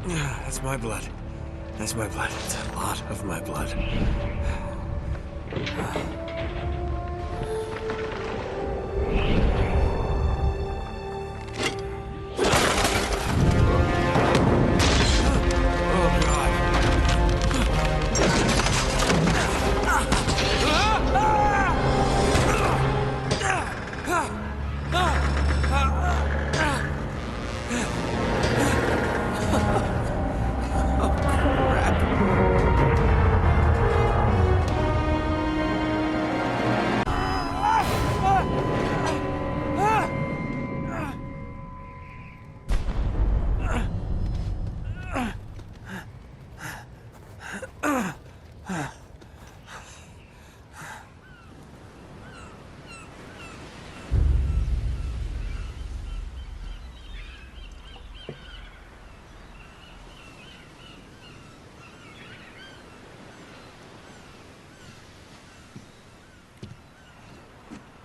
That's my blood. That's my blood. It's a lot of my blood.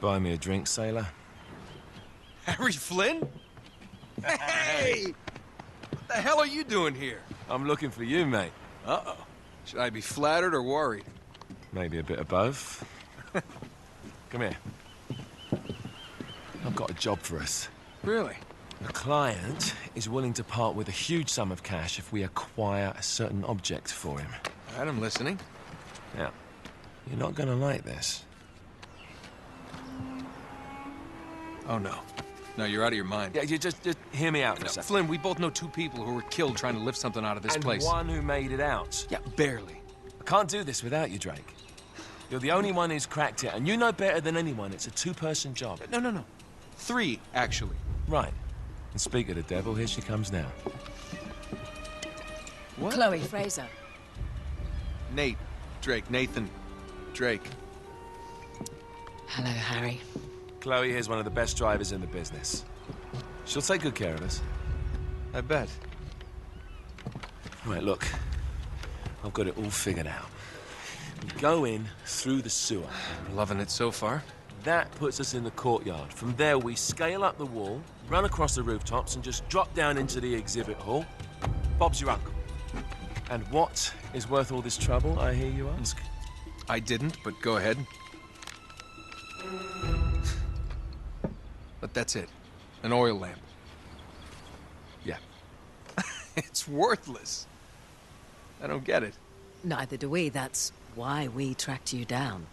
Buy me a drink, sailor. Harry Flynn? Hey! What the hell are you doing here? I'm looking for you, mate. Uh-oh. Should I be flattered or worried? Maybe a bit of both. Come here. I've got a job for us. Really? The client is willing to part with a huge sum of cash if we acquire a certain object for him. All right, I'm listening. Now, you're not gonna like this. Oh, no. No, you're out of your mind. Yeah, you just hear me out for a second. Flynn, we both know two people who were killed trying to lift something out of this place. And one who made it out. Yeah, barely. I can't do this without you, Drake. You're the only one who's cracked it, and you know better than anyone it's a two-person job. No. Three, actually. Right. And speak of the devil, here she comes now. What? Chloe Fraser. Nate. Drake. Nathan. Drake. Hello, Harry. Chloe here's one of the best drivers in the business. She'll take good care of us. I bet. Right, look. I've got it all figured out. We go in through the sewer. I'm loving it so far. That puts us in the courtyard. From there, we scale up the wall, run across the rooftops, and just drop down into the exhibit hall. Bob's your uncle. And what is worth all this trouble, I hear you ask? I didn't, but go ahead. But that's it. An oil lamp. Yeah. It's worthless. I don't get it. Neither do we. That's why we tracked you down.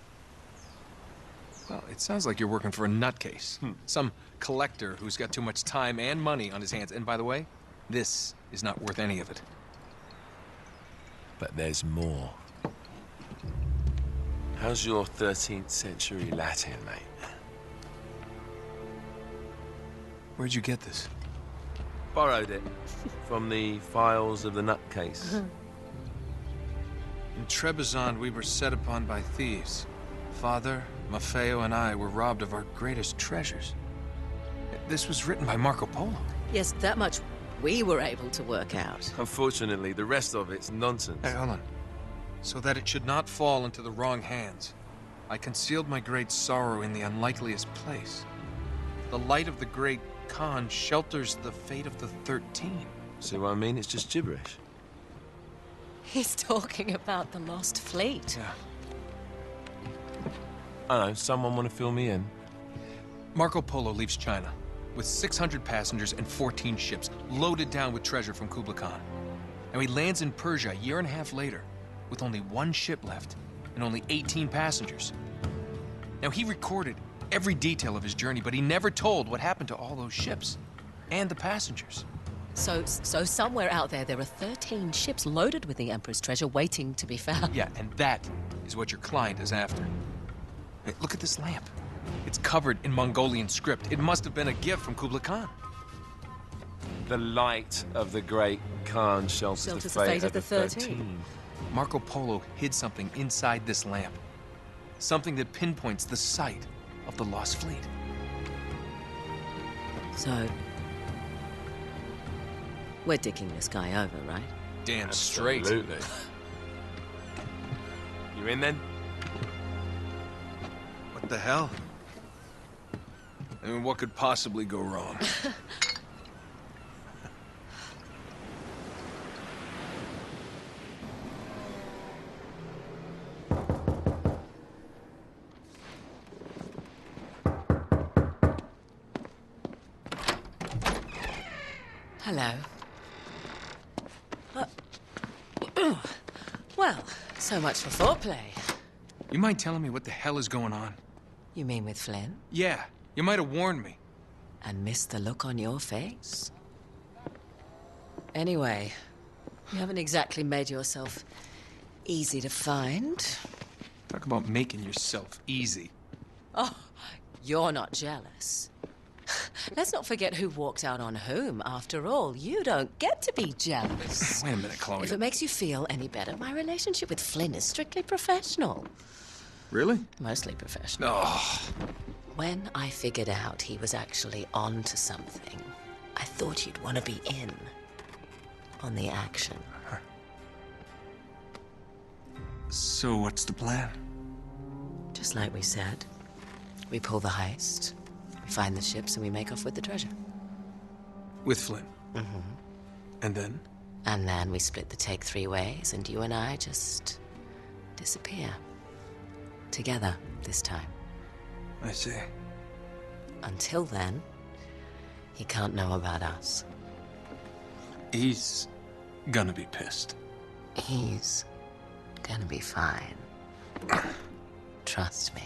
Well, it sounds like you're working for a nutcase. Some collector who's got too much time and money on his hands. And by the way, this is not worth any of it. But there's more. How's your 13th century Latin, mate? Where'd you get this? Borrowed it from the files of the nutcase. In Trebizond, we were set upon by thieves. Father, Maffeo, and I were robbed of our greatest treasures. This was written by Marco Polo. Yes, that much we were able to work out. Unfortunately, the rest of it's nonsense. Hey, hold on. So that it should not fall into the wrong hands, I concealed my great sorrow in the unlikeliest place. The light of the great Khan shelters the fate of the 13. See what I mean? It's just gibberish. He's talking about the lost fleet. Yeah. I know, someone want to fill me in? Marco Polo leaves China with 600 passengers and 14 ships, loaded down with treasure from Kublai Khan. And he lands in Persia a year and a half later, with only one ship left and only 18 passengers. Now, he recorded every detail of his journey, but he never told what happened to all those ships and the passengers. So somewhere out there are 13 ships loaded with the Emperor's treasure waiting to be found. Yeah, and that is what your client is after. Hey, look at this lamp. It's covered in Mongolian script. It must have been a gift from Kublai Khan. The light of the great Khan shelters the fate of the 13. Marco Polo hid something inside this lamp. Something that pinpoints the site of the lost fleet. So, we're dicking this guy over, right? Damn straight. Absolutely. You in then? What the hell? I mean, what could possibly go wrong? Hello. Well, so much for foreplay. You mind telling me what the hell is going on? You mean with Flynn? Yeah, you might have warned me. And missed the look on your face? Anyway, you haven't exactly made yourself easy to find. Talk about making yourself easy. Oh, you're not jealous. Let's not forget who walked out on whom. After all, you don't get to be jealous. Wait a minute, Chloe. If it makes you feel any better, my relationship with Flynn is strictly professional. Really? Mostly professional. Oh. When I figured out he was actually on to something, I thought you'd want to be in on the action. So what's the plan? Just like we said. We pull the heist, we find the ships, and we make off with the treasure. With Flynn? Mm-hmm. And then? And then we split the take 3 ways, and you and I just disappear. Together, this time. I see. Until then, he can't know about us. He's gonna be pissed. He's gonna be fine. Trust me.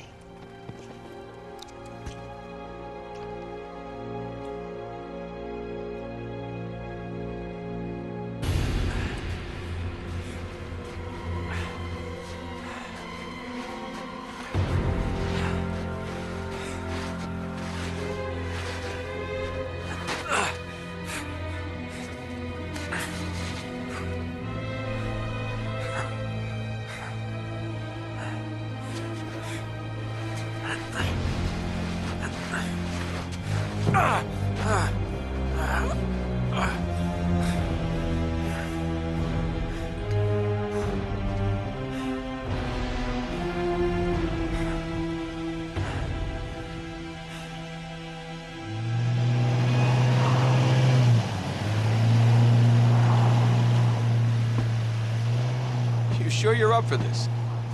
You sure you're up for this?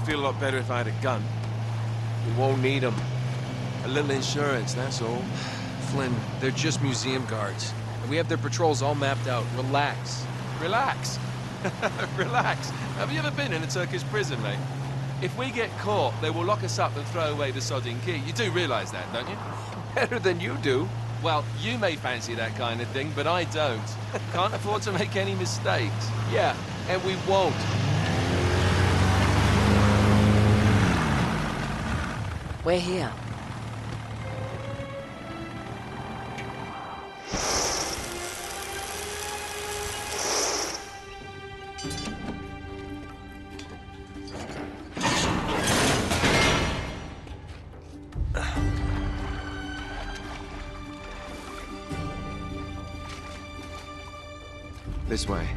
Feel a lot better if I had a gun. We won't need them. A little insurance, that's all. Flynn, they're just museum guards. And we have their patrols all mapped out. Relax. Relax. Relax. Have you ever been in a Turkish prison, mate? If we get caught, they will lock us up and throw away the sodding key. You do realize that, don't you? Better than you do. Well, you may fancy that kind of thing, but I don't. Can't afford to make any mistakes. Yeah, and we won't. We're here. This way.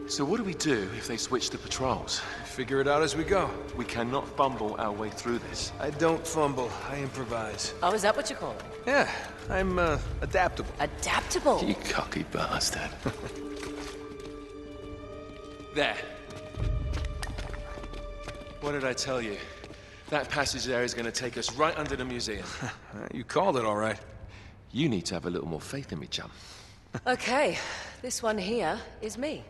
So what do we do if they switch the patrols? Figure it out as we go. We cannot fumble our way through this. I don't fumble. I improvise. Oh, is that what you call it? Yeah, I'm, adaptable. Adaptable. You cocky bastard. There. What did I tell you? That passage there is going to take us right under the museum. You called it all right. You need to have a little more faith in me, chum. Okay, this one here is me.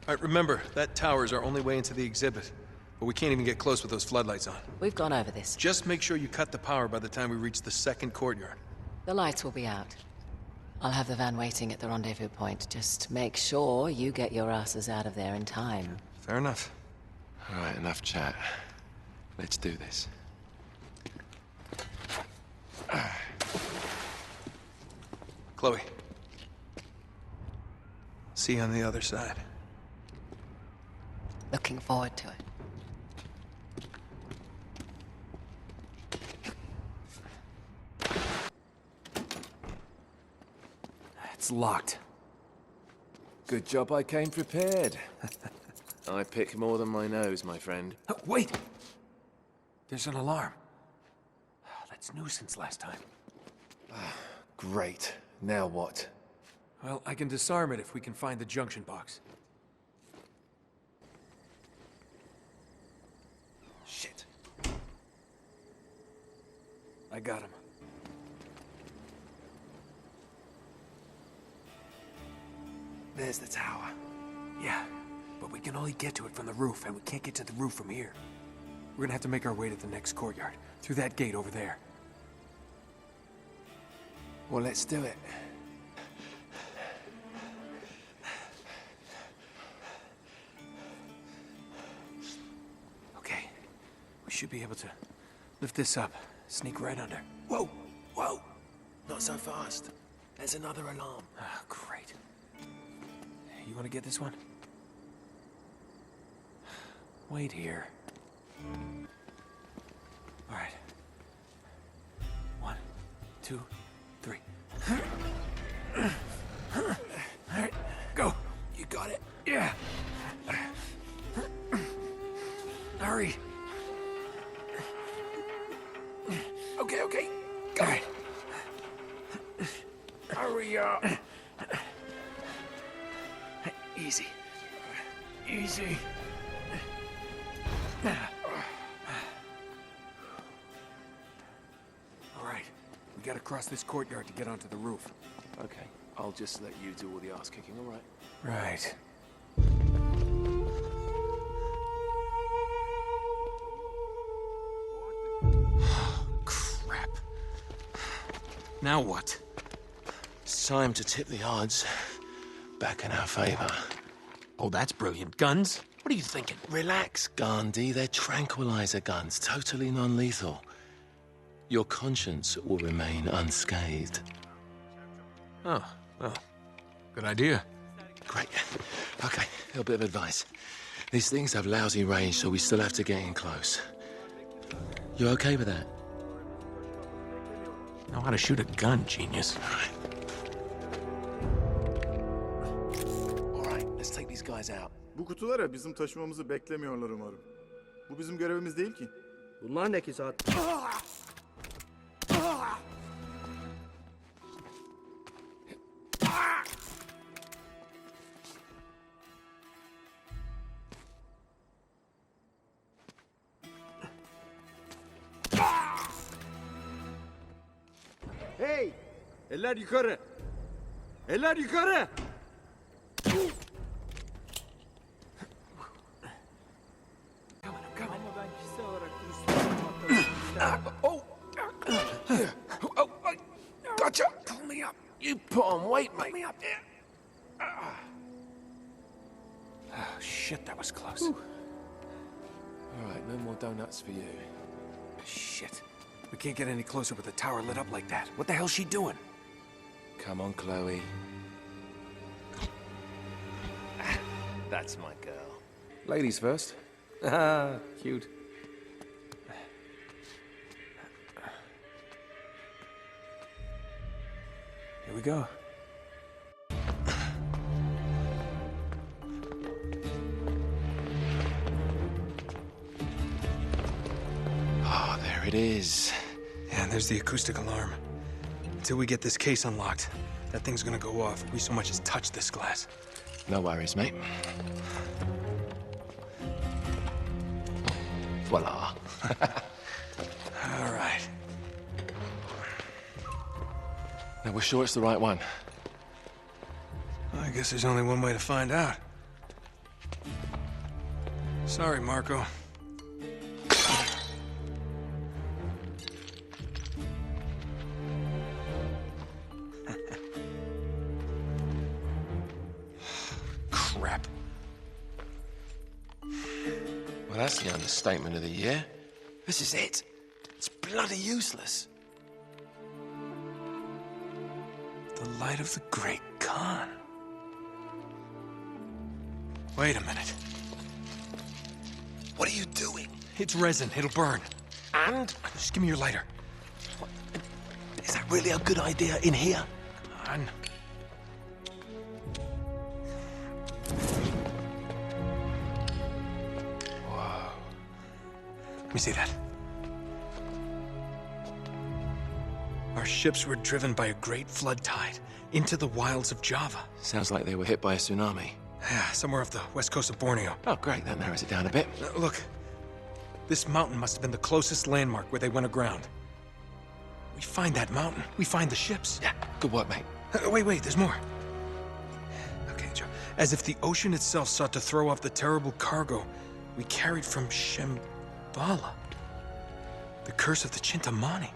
All right, remember, that tower is our only way into the exhibit. But we can't even get close with those floodlights on. We've gone over this. Just make sure you cut the power by the time we reach the second courtyard. The lights will be out. I'll have the van waiting at the rendezvous point. Just make sure you get your asses out of there in time. Fair enough. All right, enough chat. Let's do this. Chloe. See you on the other side. Looking forward to it. It's locked. Good job I came prepared. I pick more than my nose, my friend. Wait! There's an alarm. That's new since last time. Great. Now what? Well, I can disarm it if we can find the junction box. Shit. I got him. There's the tower. Yeah, but we can only get to it from the roof, and we can't get to the roof from here. We're gonna have to make our way to the next courtyard, through that gate over there. Well, let's do it. Okay, we should be able to lift this up, sneak right under. Whoa! Whoa! Not so fast. There's another alarm. Ah, great. You want to get this one? Wait here. All right. 1, 2, 3. All right, go. You got it? Yeah. Hurry. Okay, okay. All right. Hurry up. Easy. Easy. All right. We gotta cross this courtyard to get onto the roof. Okay, I'll just let you do all the ass kicking, all right? Right. Crap. Now what? It's time to tip the odds back in our favor. Oh, that's brilliant. Guns? What are you thinking? Relax, Gandhi. They're tranquilizer guns, totally non-lethal. Your conscience will remain unscathed. Oh, well, good idea. Great. Okay, a little bit of advice. These things have lousy range, so we still have to get in close. You okay with that? Know how to shoot a gun, genius. All right, let's take these guys out. Bu kutulara bizim taşımamızı beklemiyorlar umarım. Bu bizim görevimiz değil ki. Bunlar ne ki saat? Hey! Eller yukarı! Eller yukarı! Oh, gotcha! Pull me up. You put on weight, mate. Pull me up. Oh, shit, that was close. All right, no more donuts for you. Shit. We can't get any closer with the tower lit up like that. What the hell's she doing? Come on, Chloe. That's my girl. Ladies first. Ah, cute. Here we go. Oh, there it is. Yeah, there's the acoustic alarm. Until we get this case unlocked, that thing's gonna go off if we so much as touch this glass. No worries, mate. Voila. All right. Now, we're sure it's the right one. I guess there's only one way to find out. Sorry, Marco. Crap. Well, that's the understatement of the year. This is it. It's bloody useless. The light of the Great Khan. Wait a minute. What are you doing? It's resin. It'll burn. And? Just give me your lighter. Is that really a good idea in here? Come on. Whoa. Let me see that. Our ships were driven by a great flood tide into the wilds of Java. Sounds like they were hit by a tsunami. Yeah, somewhere off the west coast of Borneo. Oh, great. That narrows it down a bit. Look, this mountain must have been the closest landmark where they went aground. We find that mountain. We find the ships. Yeah, good work, mate. Wait, there's more. Okay, Joe. As if the ocean itself sought to throw off the terrible cargo we carried from Shambhala. The curse of the Chintamani.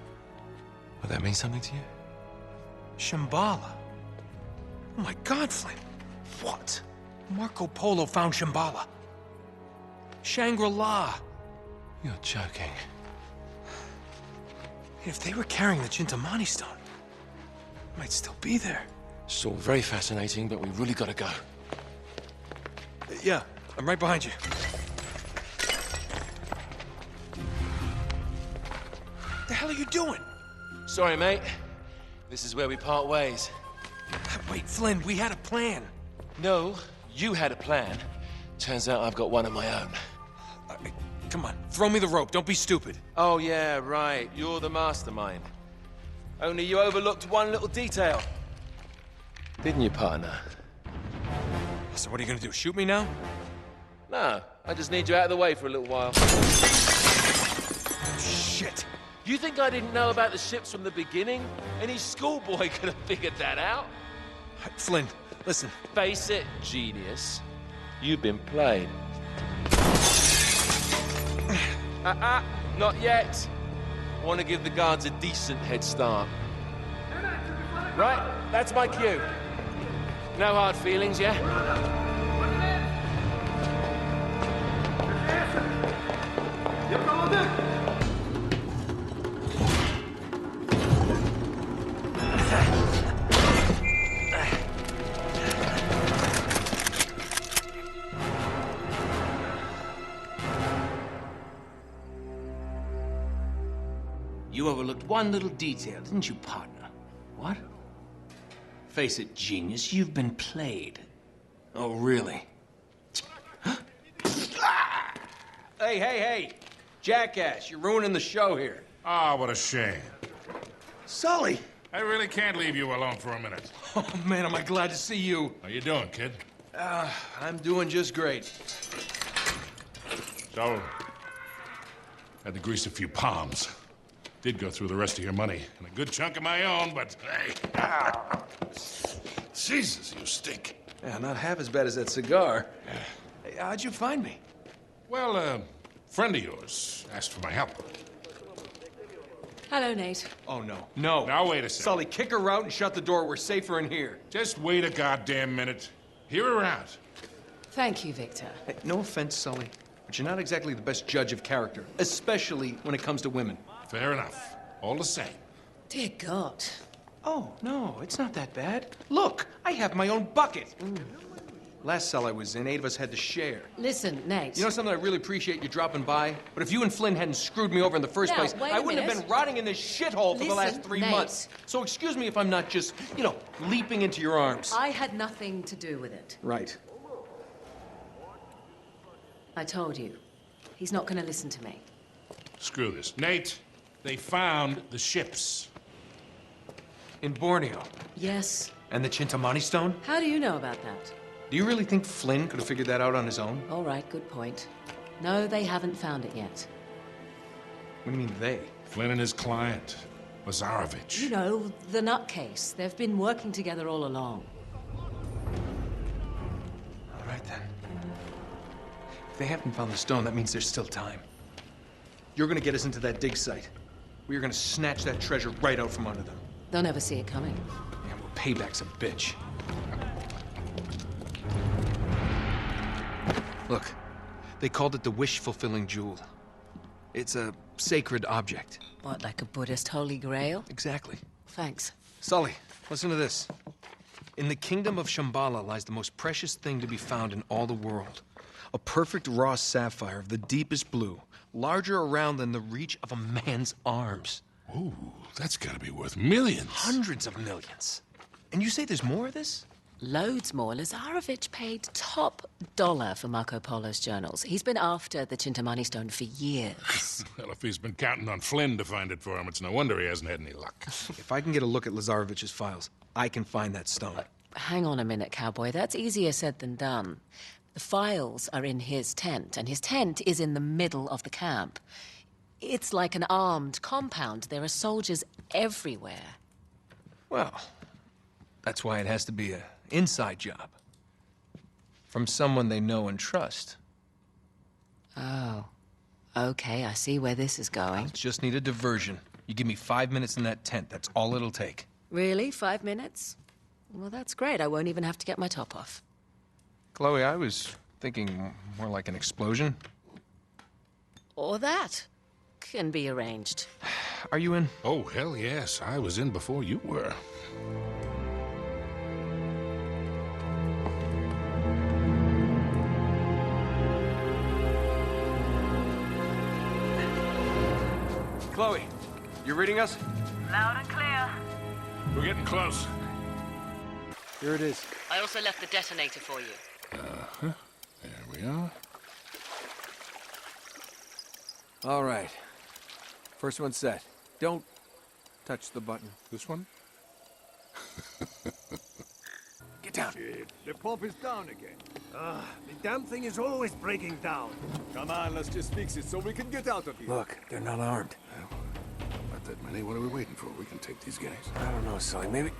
Would that mean something to you? Shambhala. Oh my God, Flynn. What? Marco Polo found Shambhala. Shangri-La. You're joking. If they were carrying the Chintamani stone, it might still be there. It's all very fascinating, but we really gotta go. Yeah, I'm right behind you. The hell are you doing? Sorry, mate. This is where we part ways. Wait, Flynn, we had a plan. No, you had a plan. Turns out I've got one of my own. Come on, throw me the rope. Don't be stupid. Oh, yeah, right. You're the mastermind. Only you overlooked one little detail. Didn't you, partner? So what are you gonna do, shoot me now? No, I just need you out of the way for a little while. Shit. You think I didn't know about the ships from the beginning? Any schoolboy could have figured that out. Flynn, listen. Face it, genius. You've been played. Not yet. I want to give the guards a decent head start. Right, that's my cue. No hard feelings, yeah? You overlooked one little detail, didn't you, partner? What? Face it, genius, you've been played. Oh, really? Hey! Jackass, you're ruining the show here. Ah, what a shame. Sully! I really can't leave you alone for a minute. Oh, man, am I glad to see you. How you doing, kid? I'm doing just great. So, had to grease a few palms. Did go through the rest of your money, and a good chunk of my own, but hey. Jesus, you stink. Yeah, not half as bad as that cigar. Hey, how'd you find me? Well, a friend of yours asked for my help. Hello, Nate. Oh, no. Now, wait a second. Sully, kick her out and shut the door. We're safer in here. Just wait a goddamn minute. Hear her out. Thank you, Victor. Hey, no offense, Sully, but you're not exactly the best judge of character, especially when it comes to women. Fair enough. All the same. Dear God. Oh, no, it's not that bad. Look, I have my own bucket. Last cell I was in, 8 of us had to share. Listen, Nate. You know something, I really appreciate you dropping by, but if you and Flynn hadn't screwed me over in the first Now, place, wait I a wouldn't have minute. been rotting in this shithole for the last Listen, 3 Nate. months. So excuse me if I'm not just, leaping into your arms. I had nothing to do with it. Right. I told you. He's not going to listen to me. Screw this. Nate, they found the ships. In Borneo. Yes. And the Chintamani stone? How do you know about that? Do you really think Flynn could have figured that out on his own? All right, good point. No, they haven't found it yet. What do you mean, they? Flynn and his client, Lazarovich. You know, the nutcase. They've been working together all along. All right, then. If they haven't found the stone, that means there's still time. You're gonna get us into that dig site. We are gonna snatch that treasure right out from under them. They'll never see it coming. Yeah, well, payback's a bitch. Look, they called it the wish-fulfilling jewel. It's a sacred object. What, like a Buddhist holy grail? Exactly. Thanks. Sully, listen to this. In the kingdom of Shambhala lies the most precious thing to be found in all the world. A perfect raw sapphire of the deepest blue, larger around than the reach of a man's arms. Ooh, that's gotta be worth millions. Hundreds of millions. And you say there's more of this? Loads more. Lazarovich paid top dollar for Marco Polo's journals. He's been after the Chintamani stone for years. Well, if he's been counting on Flynn to find it for him, it's no wonder he hasn't had any luck. If I can get a look at Lazarovich's files, I can find that stone. Hang on a minute, cowboy. That's easier said than done. The files are in his tent, and his tent is in the middle of the camp. It's like an armed compound. There are soldiers everywhere. Well, that's why it has to be an inside job. From someone they know and trust. Oh. Okay, I see where this is going. Just need a diversion. You give me 5 minutes in that tent, that's all it'll take. Really? 5 minutes? Well, that's great. I won't even have to get my top off. Chloe, I was thinking more like an explosion. Or that. Can be arranged. Are you in? Oh, hell yes. I was in before you were. Chloe, you reading us? Loud and clear. We're getting close. Here it is. I also left the detonator for you. Uh-huh. There we are. All right. First one set. Don't touch the button. This one? Get down. Shit, the pump is down again. The damn thing is always breaking down. Come on, let's just fix it so we can get out of here. Look, they're not armed. Not that many. What are we waiting for? We can take these guys. I don't know, Sully. Maybe...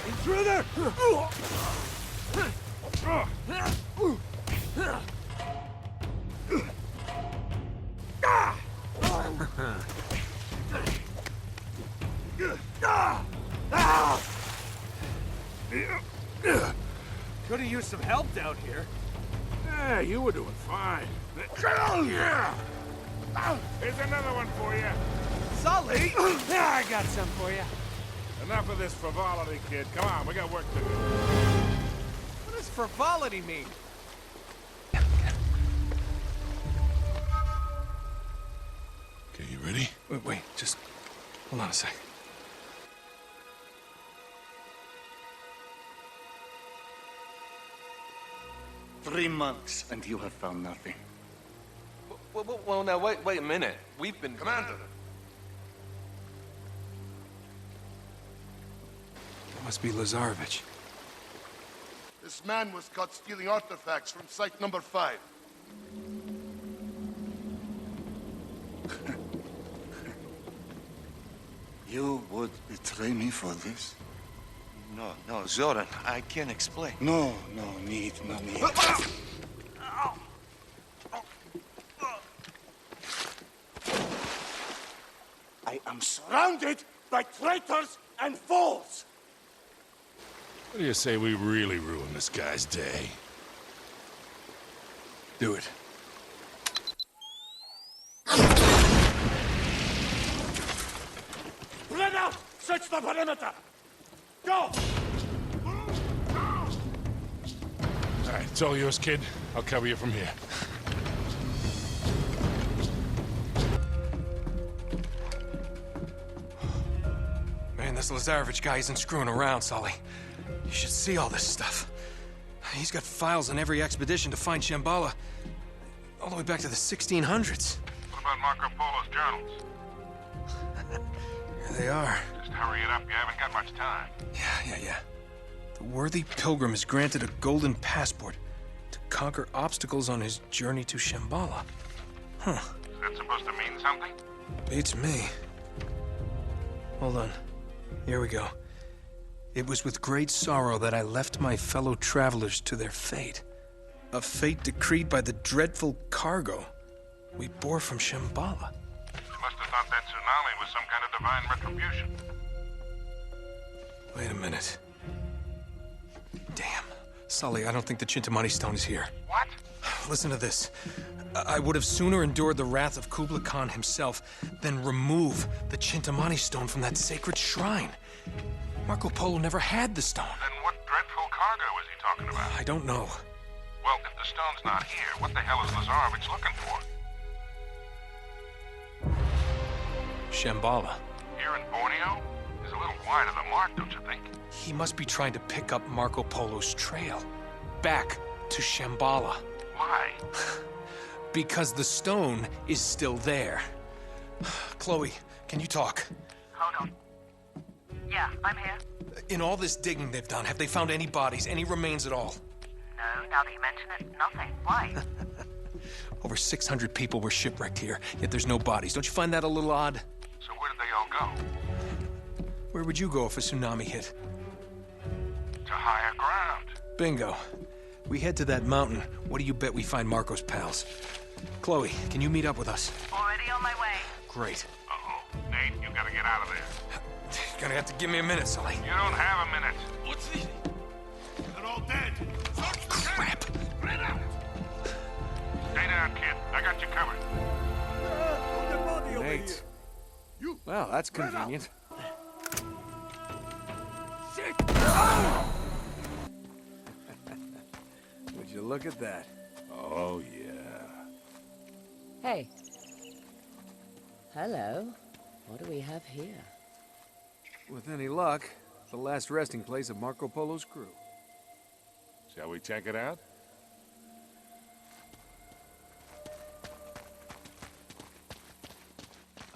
Intruder! Could have used some help down here. Yeah, you were doing fine. Here's another one for you. Sully! I got some for you. Enough of this frivolity, kid. Come on, we got work to do. What does frivolity mean? Okay, you ready? Wait, just hold on a sec. Three months, and you have found nothing. Well, now, wait a minute. We've been... Commander! That must be Lazarevich. This man was caught stealing artifacts from site number 5. You would betray me for this? No, Zoran, I can't explain. No need. I am surrounded by traitors and fools! What do you say we really ruin this guy's day? Do it. Spread out! Search the perimeter! Go! All right, it's all yours, kid. I'll cover you from here. Man, this Lazarevich guy isn't screwing around, Sully. You should see all this stuff. He's got files on every expedition to find Shambhala, all the way back to the 1600s. What about Marco Polo's journals? Here they are. Just hurry it up. You haven't got much time. Yeah. The worthy pilgrim is granted a golden passport to conquer obstacles on his journey to Shambhala. Huh. Is that supposed to mean something? Beats me. Hold on. Here we go. It was with great sorrow that I left my fellow travelers to their fate. A fate decreed by the dreadful cargo we bore from Shambhala. You must have thought that tsunami was some kind of divine retribution. Wait a minute. Damn. Sully, I don't think the Chintamani stone is here. What? Listen to this. I would have sooner endured the wrath of Kublai Khan himself than remove the Chintamani stone from that sacred shrine. Marco Polo never had the stone. Then what dreadful cargo is he talking about? I don't know. Well, if the stone's not here, what the hell is Lazarevich looking for? Shambhala. Here in Borneo? He's a little wide of the mark, don't you think? He must be trying to pick up Marco Polo's trail. Back to Shambhala. Why? Because the stone is still there. Chloe, can you talk? Hold on. Yeah, I'm here. In all this digging they've done, have they found any bodies, any remains at all? No, now that you mention it, nothing. Why? Over 600 people were shipwrecked here, yet there's no bodies. Don't you find that a little odd? So where did they all go? Where would you go if a tsunami hit? To higher ground. Bingo. We head to that mountain. What do you bet we find Marco's pals? Chloe, can you meet up with us? Already on my way. Great. Uh-oh. Nate, you gotta get out of there. You're gonna have to give me a minute, Sully. You don't have a minute. What's this? They're all dead. Search the Crap! Spread out. Stay down, kid. I got you covered. Nate. Well, that's convenient. Shit! Would you look at that? Oh, yeah. Hey. Hello. What do we have here? With any luck, the last resting place of Marco Polo's crew. Shall we check it out?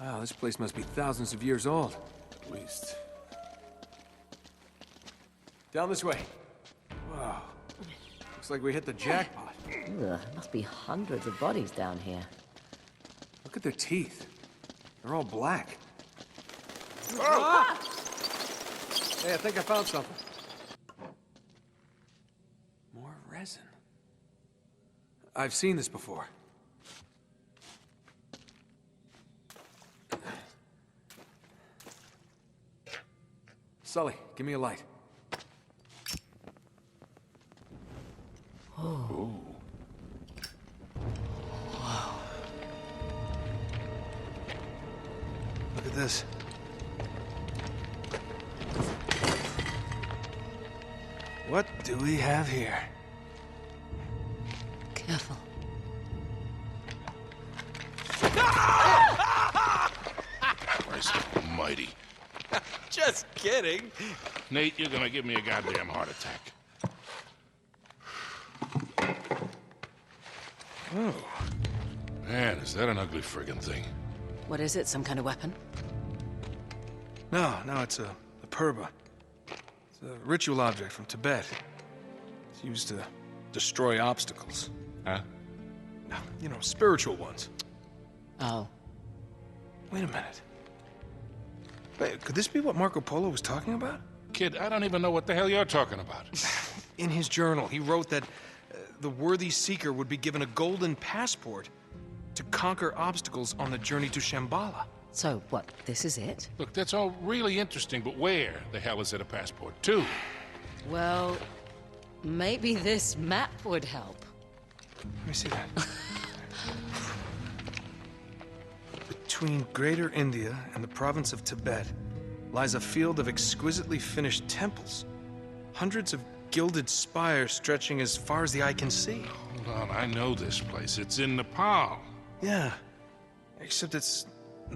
Wow, this place must be thousands of years old. At least. Down this way. Wow. Looks like we hit the jackpot. Ugh, must be hundreds of bodies down here. Look at their teeth. They're all black. Ah! Hey, I think I found something. More resin. I've seen this before. Sully, give me a light. Oh. Wow. Look at this. What do we have here? Careful. Christ almighty. Just kidding. Nate, you're gonna give me a goddamn heart attack. Oh. Man, is that an ugly friggin' thing? What is it? Some kind of weapon? No, it's a purba. It's a ritual object from Tibet. It's used to destroy obstacles. Huh? You know, spiritual ones. Oh. Wait a minute. Wait, could this be what Marco Polo was talking about? Kid, I don't even know what the hell you're talking about. In his journal, he wrote that the worthy seeker would be given a golden passport to conquer obstacles on the journey to Shambhala. So, what, this is it? Look, that's all really interesting, but where the hell is it a passport to? Well, maybe this map would help. Let me see that. Between Greater India and the province of Tibet lies a field of exquisitely finished temples. Hundreds of gilded spires stretching as far as the eye can see. Hold on, I know this place. It's in Nepal. Yeah, except it's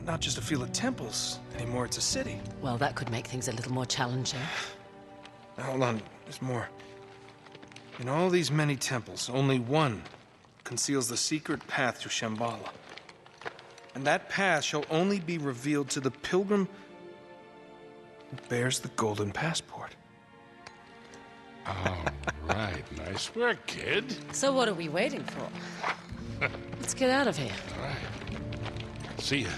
not just a field of temples anymore, it's a city. Well, that could make things a little more challenging. Now, hold on, there's more. In all these many temples, only one conceals the secret path to Shambhala. And that path shall only be revealed to the pilgrim who bears the golden passport. All right, nice work, kid. So what are we waiting for? Let's get out of here. All right. See ya.